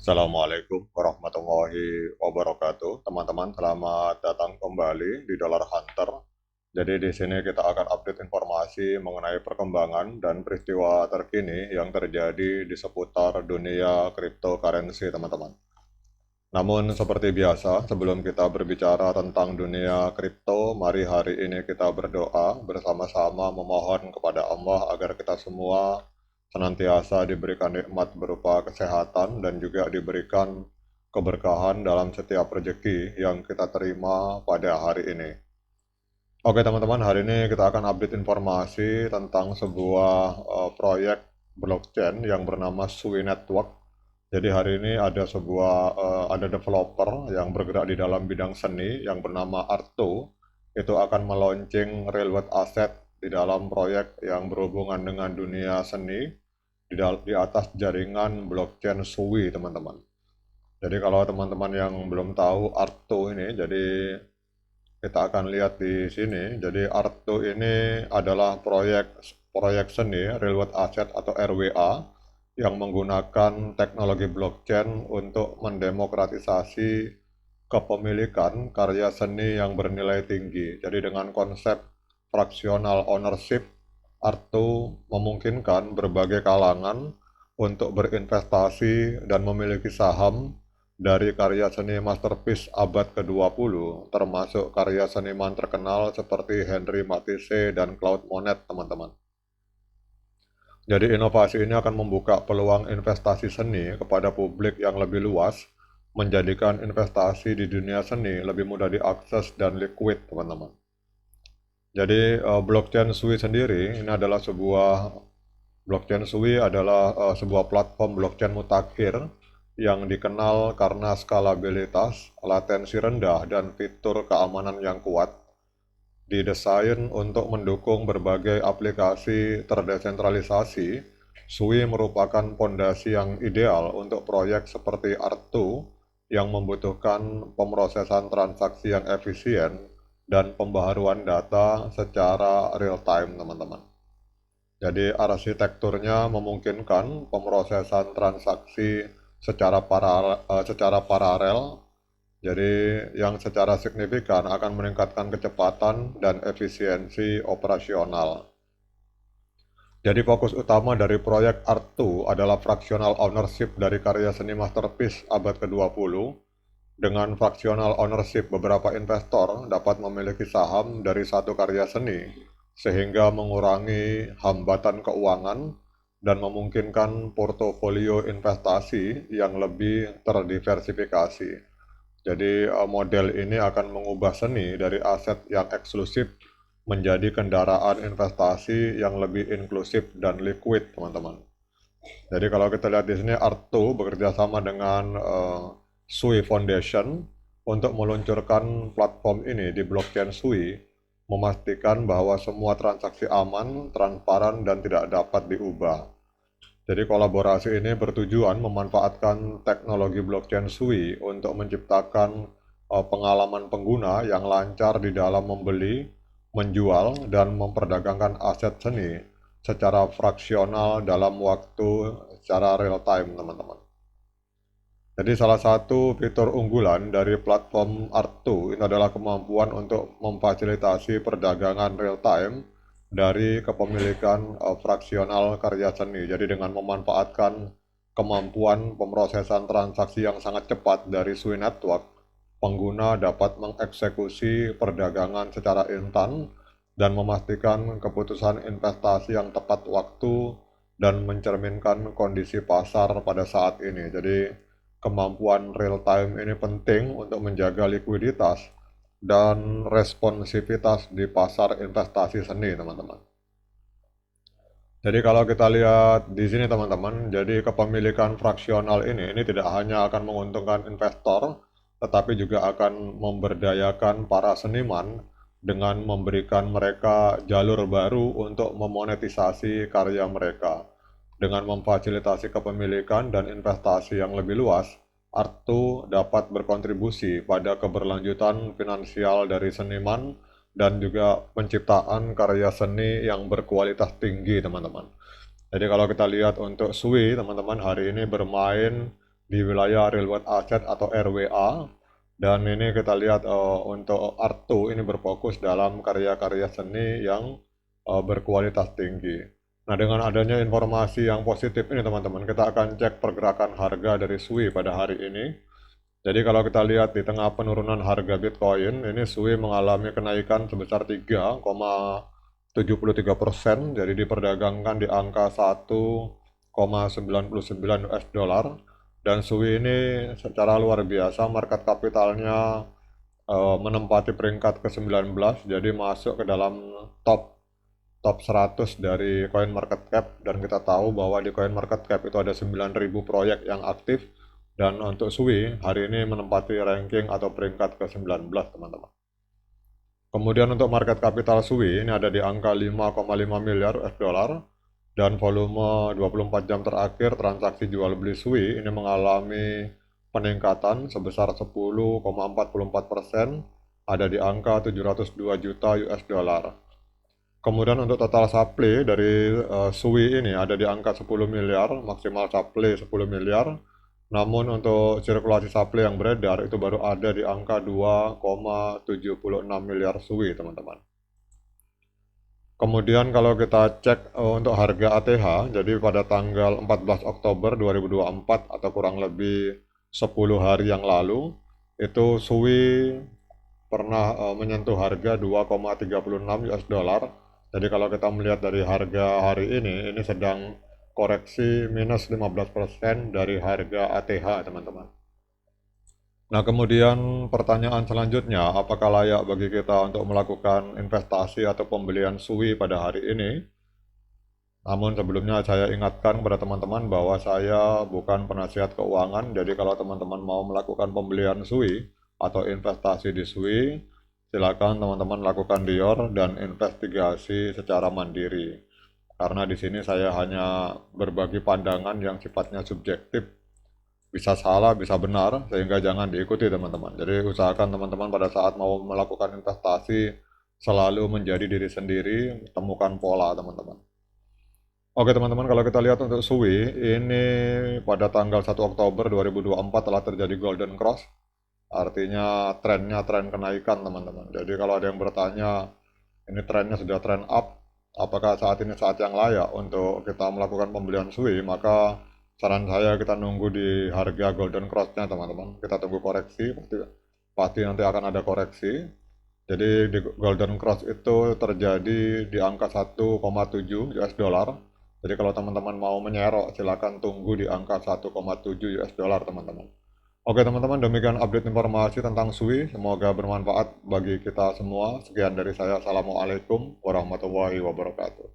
Assalamualaikum warahmatullahi wabarakatuh. Teman-teman, selamat datang kembali di Dollar Hunter. Jadi di sini kita akan update informasi mengenai perkembangan dan peristiwa terkini yang terjadi di seputar dunia cryptocurrency, teman-teman. Namun seperti biasa, sebelum kita berbicara tentang dunia kripto, mari hari ini kita berdoa bersama-sama memohon kepada Allah agar kita semua senantiasa diberikan nikmat berupa kesehatan dan juga diberikan keberkahan dalam setiap rezeki yang kita terima pada hari ini. Oke teman-teman, hari ini kita akan update informasi tentang sebuah proyek blockchain yang bernama Sui Network. Jadi hari ini ada developer yang bergerak di dalam bidang seni yang bernama Arto, itu akan meluncing real-world asset di dalam proyek yang berhubungan dengan dunia seni di atas jaringan blockchain Sui, teman-teman. Jadi kalau teman-teman yang belum tahu Arto ini, jadi kita akan lihat di sini. Jadi Arto ini adalah proyek proyek seni Real World Asset atau RWA yang menggunakan teknologi blockchain untuk mendemokratisasi kepemilikan karya seni yang bernilai tinggi. Jadi dengan konsep fractional ownership, Arto memungkinkan berbagai kalangan untuk berinvestasi dan memiliki saham dari karya seni masterpiece abad ke-20, termasuk karya seniman terkenal seperti Henri Matisse dan Claude Monet, teman-teman. Jadi inovasi ini akan membuka peluang investasi seni kepada publik yang lebih luas, menjadikan investasi di dunia seni lebih mudah diakses dan liquid, teman-teman. Jadi blockchain Sui sendiri ini adalah sebuah platform blockchain mutakhir yang dikenal karena skalabilitas, latensi rendah, dan fitur keamanan yang kuat. Didesain untuk mendukung berbagai aplikasi terdesentralisasi, Sui merupakan fondasi yang ideal untuk proyek seperti Artu yang membutuhkan pemrosesan transaksi yang efisien dan pembaharuan data secara real-time, teman-teman. Jadi arsitekturnya memungkinkan pemrosesan transaksi secara paralel, jadi yang secara signifikan akan meningkatkan kecepatan dan efisiensi operasional. Jadi fokus utama dari proyek Art2 adalah fractional ownership dari karya seni masterpiece abad ke-20. Dengan fractional ownership, beberapa investor dapat memiliki saham dari satu karya seni, sehingga mengurangi hambatan keuangan dan memungkinkan portofolio investasi yang lebih terdiversifikasi. Jadi model ini akan mengubah seni dari aset yang eksklusif menjadi kendaraan investasi yang lebih inklusif dan liquid, teman-teman. Jadi kalau kita lihat di sini, Arto bekerja sama dengan Sui Foundation untuk meluncurkan platform ini di blockchain Sui, memastikan bahwa semua transaksi aman, transparan, dan tidak dapat diubah. Jadi kolaborasi ini bertujuan memanfaatkan teknologi blockchain Sui untuk menciptakan pengalaman pengguna yang lancar di dalam membeli, menjual, dan memperdagangkan aset seni secara fraksional dalam waktu secara real time, teman-teman. Jadi salah satu fitur unggulan dari platform Art2 ini adalah kemampuan untuk memfasilitasi perdagangan real time dari kepemilikan fraksional karya seni. Jadi dengan memanfaatkan kemampuan pemrosesan transaksi yang sangat cepat dari Sui Network, pengguna dapat mengeksekusi perdagangan secara instan dan memastikan keputusan investasi yang tepat waktu dan mencerminkan kondisi pasar pada saat ini. Jadi kemampuan real time ini penting untuk menjaga likuiditas dan responsivitas di pasar investasi seni, teman-teman. Jadi kalau kita lihat di sini, teman-teman, jadi kepemilikan fraksional ini tidak hanya akan menguntungkan investor, tetapi juga akan memberdayakan para seniman dengan memberikan mereka jalur baru untuk memonetisasi karya mereka. Dengan memfasilitasi kepemilikan dan investasi yang lebih luas, Artu dapat berkontribusi pada keberlanjutan finansial dari seniman dan juga penciptaan karya seni yang berkualitas tinggi, teman-teman. Jadi kalau kita lihat untuk Sui, teman-teman, hari ini bermain di wilayah Real World Asset atau RWA. Dan ini kita lihat untuk Art2 ini berfokus dalam karya-karya seni yang berkualitas tinggi. Nah, dengan adanya informasi yang positif ini teman-teman, kita akan cek pergerakan harga dari SUI pada hari ini. Jadi kalau kita lihat di tengah penurunan harga Bitcoin, ini SUI mengalami kenaikan sebesar 3,73%, jadi diperdagangkan di angka 1,99 US dollar. Dan SUI ini secara luar biasa market kapitalnya menempati peringkat ke-19, jadi masuk ke dalam top 100 dari Coin Market Cap. Dan kita tahu bahwa di Coin Market Cap itu ada 9.000 proyek yang aktif, dan untuk SUI hari ini menempati ranking atau peringkat ke-19 teman-teman. Kemudian untuk market capital SUI ini ada di angka 5,5 miliar US dollar. Dan volume 24 jam terakhir transaksi jual beli SUI ini mengalami peningkatan sebesar 10,44%, ada di angka 702 juta US dollar. Kemudian untuk total supply dari SUI ini ada di angka 10 miliar, maksimal supply 10 miliar. Namun untuk sirkulasi supply yang beredar itu baru ada di angka 2,76 miliar SUI teman-teman. Kemudian kalau kita cek untuk harga ATH, jadi pada tanggal 14 Oktober 2024 atau kurang lebih 10 hari yang lalu, itu SUI pernah menyentuh harga 2,36 US dollar. Jadi kalau kita melihat dari harga hari ini sedang koreksi minus 15% dari harga ATH teman-teman. Nah, kemudian pertanyaan selanjutnya, apakah layak bagi kita untuk melakukan investasi atau pembelian SUI pada hari ini? Namun sebelumnya saya ingatkan kepada teman-teman bahwa saya bukan penasihat keuangan, jadi kalau teman-teman mau melakukan pembelian SUI atau investasi di SUI, silakan teman-teman lakukan DIOR dan investigasi secara mandiri. Karena di sini saya hanya berbagi pandangan yang sifatnya subjektif, bisa salah, bisa benar, sehingga jangan diikuti teman-teman. Jadi usahakan teman-teman pada saat mau melakukan investasi selalu menjadi diri sendiri, temukan pola teman-teman. Oke teman-teman, kalau kita lihat untuk SUI, ini pada tanggal 1 Oktober 2024 telah terjadi Golden Cross, artinya tren kenaikan teman-teman. Jadi kalau ada yang bertanya, ini trennya sudah tren up, apakah saat ini saat yang layak untuk kita melakukan pembelian SUI, maka saran saya kita nunggu di harga Golden Cross-nya teman-teman. Kita tunggu koreksi, pasti nanti akan ada koreksi. Jadi di Golden Cross itu terjadi di angka 1,7 US dollar. Jadi kalau teman-teman mau menyerok, silakan tunggu di angka 1,7 US dollar teman-teman. Oke teman-teman, demikian update informasi tentang SUI. Semoga bermanfaat bagi kita semua. Sekian dari saya. Assalamualaikum warahmatullahi wabarakatuh.